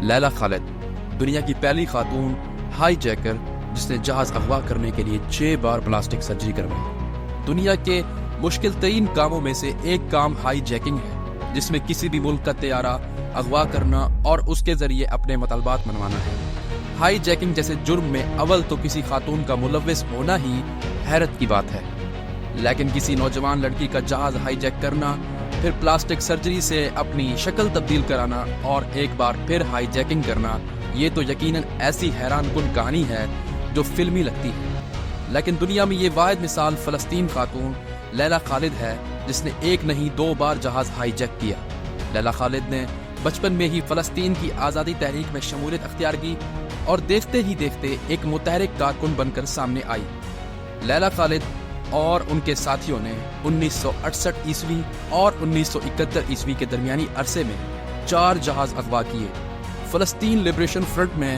لیلا خالد دنیا کی پہلی خاتون ہائی جیکر جس نے جہاز اغوا کرنے کے لیے 6 بار پلاسٹک سرجری کروائی۔ دنیا کے مشکل ترین کاموں میں سے ایک کام ہائی جیکنگ ہے، جس میں کسی بھی ملک کا طیارہ اغوا کرنا اور اس کے ذریعے اپنے مطالبات منوانا ہے۔ ہائی جیکنگ جیسے جرم میں اول تو کسی خاتون کا ملوث ہونا ہی حیرت کی بات ہے، لیکن کسی نوجوان لڑکی کا جہاز ہائی جیک کرنا، پھر پلاسٹک سرجری سے اپنی شکل تبدیل کرانا اور ایک بار پھر ہائی جیکنگ کرنا، یہ تو یقیناً ایسی حیران کن کہانی ہے جو فلمی لگتی ہے۔ لیکن دنیا میں یہ واحد مثال فلسطین خاتون لیلا خالد ہے جس نے ایک نہیں 2 بار جہاز ہائی جیک کیا۔ لیلا خالد نے بچپن میں ہی فلسطین کی آزادی تحریک میں شمولیت اختیار کی اور دیکھتے ہی دیکھتے ایک متحرک کارکن بن کر سامنے آئی۔ لیلا خالد اور ان کے ساتھیوں نے 1968 عیسوی اور 1971 عیسوی کے درمیانی عرصے میں 4 جہاز اغوا کیے۔ فلسطین لبریشن فرنٹ میں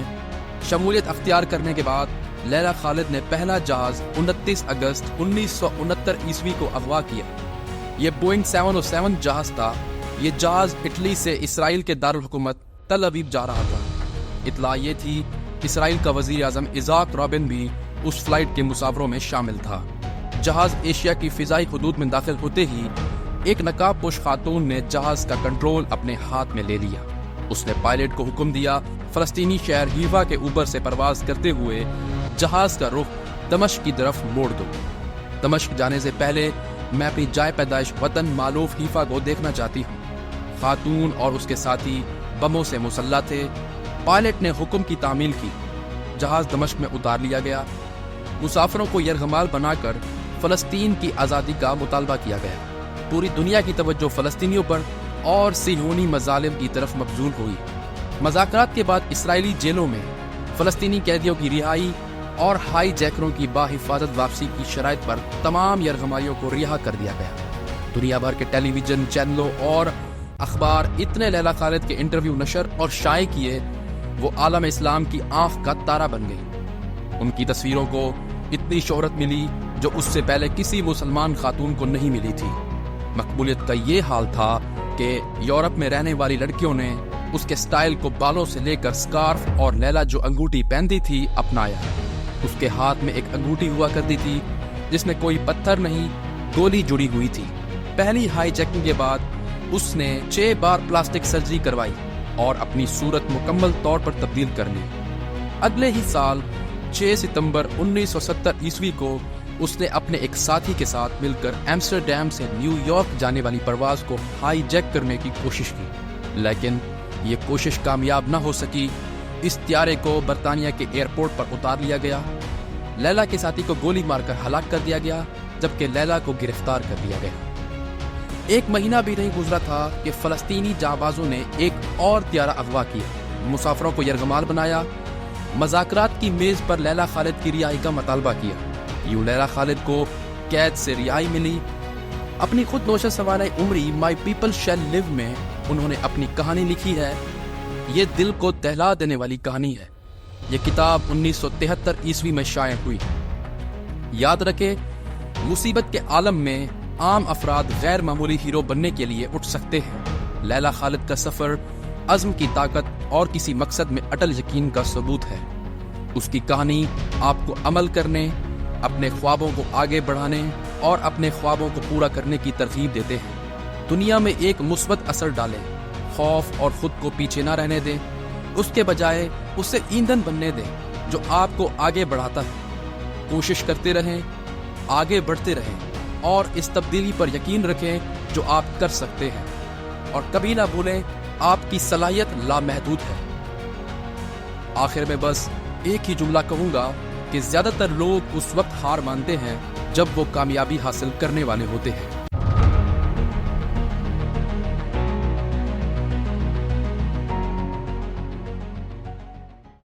شمولیت اختیار کرنے کے بعد لیلا خالد نے پہلا جہاز 29 اگست 1969 عیسوی کو اغوا کیا۔ یہ بوئنگ 707 جہاز تھا۔ یہ جہاز اٹلی سے اسرائیل کے دارالحکومت تل ابیب جا رہا تھا۔ اطلاع یہ تھی اسرائیل کا وزیر اعظم ایزاک رابن بھی اس فلائٹ کے مسافروں میں شامل تھا۔ جہاز ایشیا کی فضائی حدود میں داخل ہوتے ہی ایک نقاب پوش خاتون نے جہاز کا کنٹرول اپنے ہاتھ میں لے لیا۔ اس نے پائلٹ کو حکم دیا فلسطینی شہر حیفا کے اوپر سے پرواز کرتے ہوئے جہاز کا رخ دمشق کی طرف موڑ دو۔ دمشق جانے سے پہلے میں اپنی جائے پیدائش وطن مالوف حیفا کو دیکھنا چاہتی ہوں۔ خاتون اور اس کے ساتھی بموں سے مسلح تھے۔ پائلٹ نے حکم کی تعمیل کی۔ جہاز دمشق میں اتار لیا گیا۔ مسافروں کو یرغمال بنا کر فلسطین کی آزادی کا مطالبہ کیا گیا۔ پوری دنیا کی توجہ فلسطینیوں پر اور صہیونی مظالم کی طرف مبذول ہوئی۔ مذاکرات کے بعد اسرائیلی جیلوں میں فلسطینی قیدیوں کی رہائی اور ہائی جیکروں کی باحفاظت واپسی کی شرائط پر تمام یرغمالیوں کو رہا کر دیا گیا۔ دنیا بھر کے ٹیلی ویژن چینلوں اور اخبار اتنے لیلا خالد کے انٹرویو نشر اور شائع کیے، وہ عالم اسلام کی آنکھ کا تارا بن گئی۔ ان کی تصویروں کو اتنی شہرت ملی جو اس سے پہلے کسی مسلمان خاتون کو نہیں ملی تھی۔ مقبولیت کا یہ حال تھا کہ یورپ میں رہنے والی لڑکیوں نے اس کے سٹائل کو بالوں سے لے کر سکارف اور لیلا جو انگوٹھی پہنتی تھی اپنایا۔ اس کے ہاتھ میں ایک انگوٹھی ہوا کرتی تھی جس میں کوئی پتھر نہیں، گولی جڑی ہوئی تھی۔ پہلی ہائی جیکنگ کے بعد اس نے 6 بار پلاسٹک سرجری کروائی اور اپنی صورت مکمل طور پر تبدیل کر لی۔ اگلے ہی سال 6 ستمبر 1970 عیسوی کو اس نے اپنے ایک ساتھی کے ساتھ مل کر ایمسٹرڈیم سے نیو یارک جانے والی پرواز کو ہائی جیک کرنے کی کوشش کی، لیکن یہ کوشش کامیاب نہ ہو سکی۔ اس طیارے کو برطانیہ کے ایئرپورٹ پر اتار لیا گیا۔ لیلا کے ساتھی کو گولی مار کر ہلاک کر دیا گیا، جبکہ لیلا کو گرفتار کر لیا گیا۔ 1 مہینہ بھی نہیں گزرا تھا کہ فلسطینی جانبازوں نے ایک اور طیارہ اغوا کیا، مسافروں کو یرغمال بنایا، مذاکرات کی میز پر لیلا خالد کی رہائی کا مطالبہ کیا۔ یوں لیلا خالد کو قید سے رہائی ملی۔ اپنی خود نوشہ سوانح عمری مائی پیپل شیل لیو میں انہوں نے اپنی کہانی لکھی ہے۔ یہ دل کو دہلا دینے والی کہانی ہے۔ یہ کتاب 1973 عیسوی میں شائع ہوئی۔ یاد رکھیں، مصیبت کے عالم میں عام افراد غیر معمولی ہیرو بننے کے لیے اٹھ سکتے ہیں۔ لیلا خالد کا سفر عزم کی طاقت اور کسی مقصد میں اٹل یقین کا ثبوت ہے۔ اس کی کہانی آپ کو عمل کرنے، اپنے خوابوں کو آگے بڑھانے اور اپنے خوابوں کو پورا کرنے کی ترغیب دیتے ہیں۔ دنیا میں ایک مثبت اثر ڈالیں، خوف اور خود کو پیچھے نہ رہنے دیں، اس کے بجائے اسے ایندھن بننے دیں جو آپ کو آگے بڑھاتا ہے۔ کوشش کرتے رہیں، آگے بڑھتے رہیں اور اس تبدیلی پر یقین رکھیں جو آپ کر سکتے ہیں، اور کبھی نہ بھولیں آپ کی صلاحیت لامحدود ہے۔ آخر میں بس ایک ہی جملہ کہوں گا کہ زیادہ تر لوگ اس وقت ہار مانتے ہیں جب وہ کامیابی حاصل کرنے والے ہوتے ہیں۔